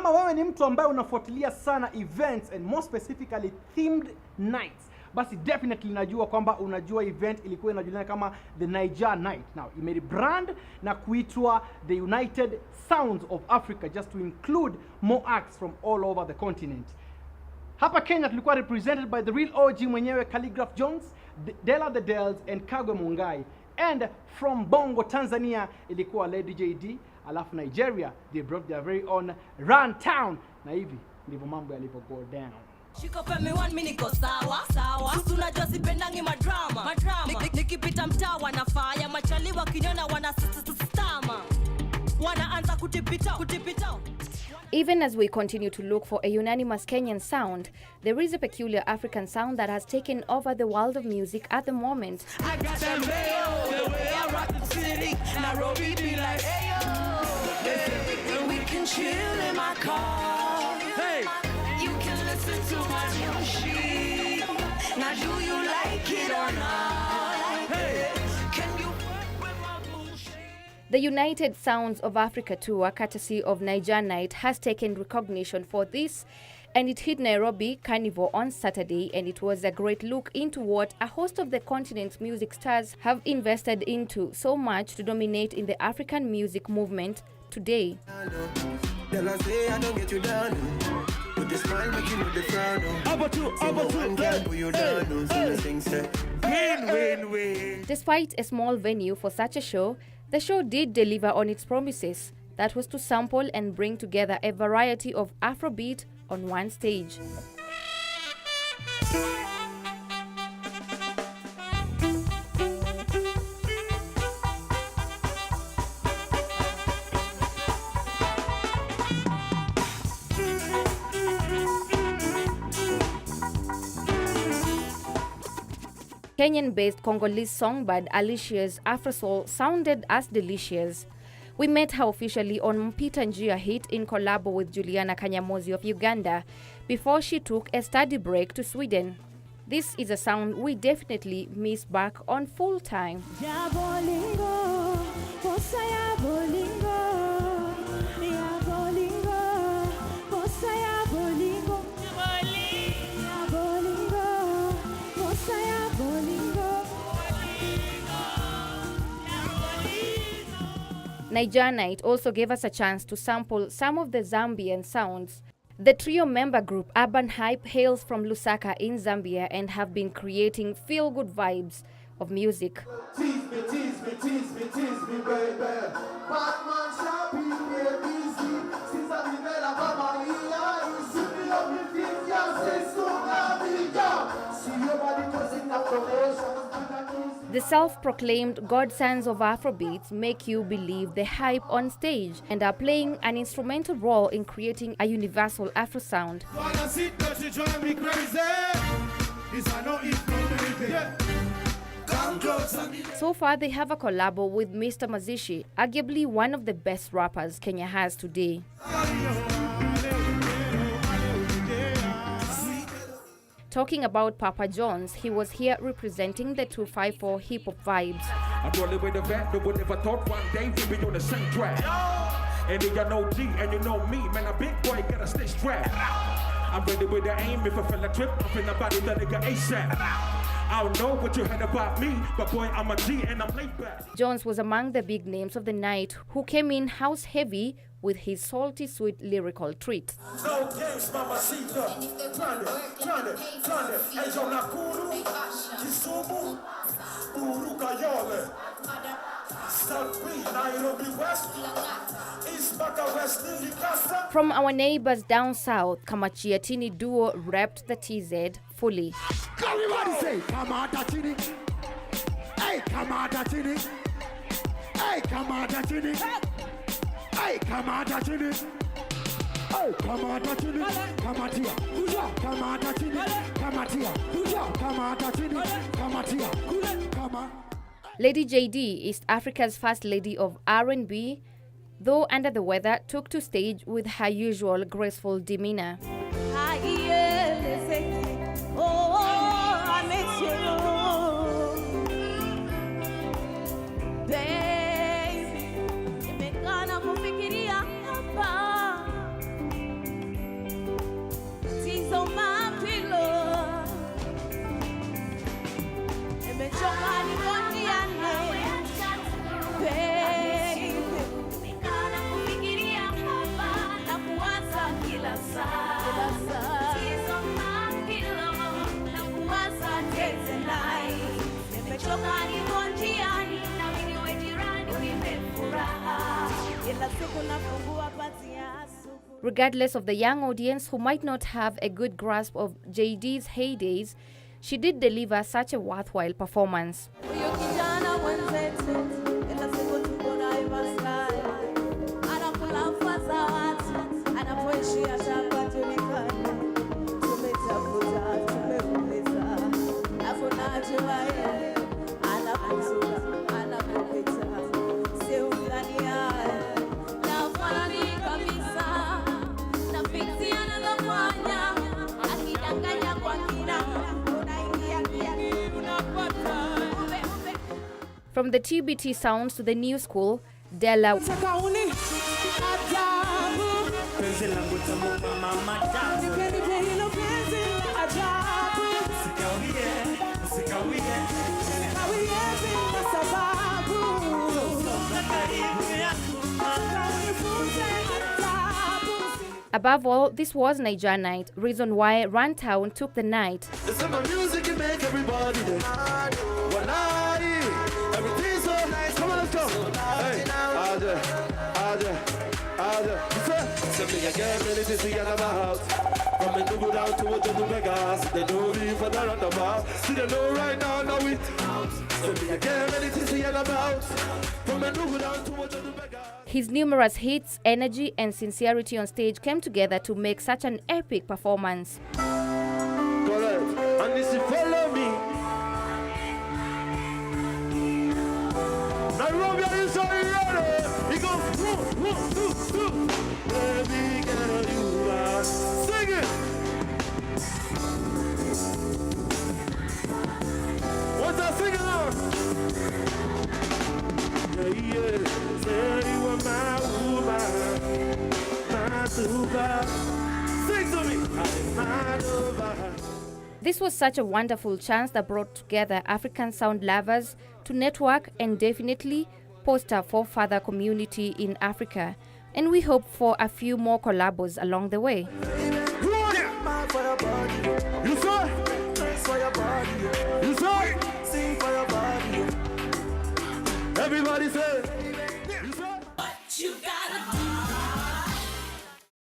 Kama wewe ni mtu ambaye unafuatilia sana events and more specifically themed nights, basi definitely najua kwamba unajua event ilikuwa inajulikana kama the Niger Night. Now, imerebrand na kuitwa the United Sounds of Africa just to include more acts from all over the continent. Hapa Kenya tulikuwa represented by the real OG mwenyewe Khaligraph Jones, Dela the Dells and Kagwe Mungai. And from Bongo, Tanzania, ilikuwa Lady Jaydee. Alafu Nigeria, they brought their very own Runtown. Na hivi ndivyo mambo yalipo go down. Shiko pemi 1 minute ko sawa. Tunajua sipendangi madrama. Nikipita mtaa wanafanya machaliwa kinyona wana stama. Wanaanza kutipita. Even as we continue to look for a unanimous Kenyan sound, there is a peculiar African sound that has taken over the world of music at the moment. I got that the way I rock the city. Nairobi be like, hey yo, we can chill in my car. Hey, you can listen to my new shit. Now do you like it or not? Hey, can you work with my bullshit? The United Sounds of Africa tour, courtesy of Niger Night, has taken recognition for this, and it hit Nairobi Carnivore on Saturday, and it was a great look into what a host of the continent's music stars have invested into so much to dominate in the African music movement today. Dela say I don't get you down. With the smile make you know the frown. Win. Despite a small venue for such a show, the show did deliver on its promises. That was to sample and bring together a variety of Afrobeat on one stage. Kenyan-based Congolese songbird Alicia's Afrosoul sounded as delicious. We met her officially on Mpita Njia hit in collabo with Juliana Kanyamozi of Uganda before she took a study break to Sweden. This is a sound we definitely miss back on Full Time. Niger Night also gave us a chance to sample some of the Zambian sounds. The trio member group Urban Hype hails from Lusaka in Zambia and have been creating feel-good vibes of music. The self-proclaimed godsons of Afrobeats make you believe the hype on stage and are playing an instrumental role in creating a universal Afro sound. So far, they have a collabo with Mr. Mazishi, arguably one of the best rappers Kenya has today. Talking about Papa Jones, he was here representing the 254 hip-hop vibes. I'm rolling with a vet, but would never thought one day we'd be on the same track. And you know G, and you know me, man, a big boy gotta stay strapped. I'm ready with the aim, if I feel a trip, I'm in the body that nigga ASAP. I don't know what you heard about me, but boy, I'm a G and I'm laid back. Jones was among the big names of the night who came in house heavy with his salty, sweet lyrical treat. No games, mamacita. Kisumu, Urukayole, Nairobi West, East Baka West, Nilikasa. From our neighbors down south, Kamachiatini duo repped the TZ fully. Everybody say, Kamatachini. Hey, Kamatachini. Hey, Kamatachini. Hey, Kamatachini. Hey, Kamatachini. Kamatia. Kamatachini. Kamatia. Kamatachini. Kamatia. Kama. Lady Jaydee, East Africa's first lady of R&B, though under the weather, took to stage with her usual graceful demeanor. Regardless of the young audience who might not have a good grasp of Jaydee's heydays, she did deliver such a worthwhile performance. From the TBT sounds to the new school, Dela Above all, this was Niger Night, reason why Runtown took the night. Music can make everybody everything's so nice. Come on, let's go. Hey, I get ready to see about. From a double down to a double Vegas. They know me for the roundabout. See the know right now, know it. I get ready to see about. From a double down to a double Vegas. His numerous hits, energy, and sincerity on stage came together to make such an epic performance. Correct. And this is follow me. Nairobi is ready. He goes, woo. Baby girl, you are singing. What's that singing on? Yeah. Say you are my woman, my super. Sing to me. I'm my lover. This was such a wonderful chance that brought together African sound lovers to network and definitely poster for further community in Africa. And we hope for a few more collabos along the way. You say? You say? Everybody say.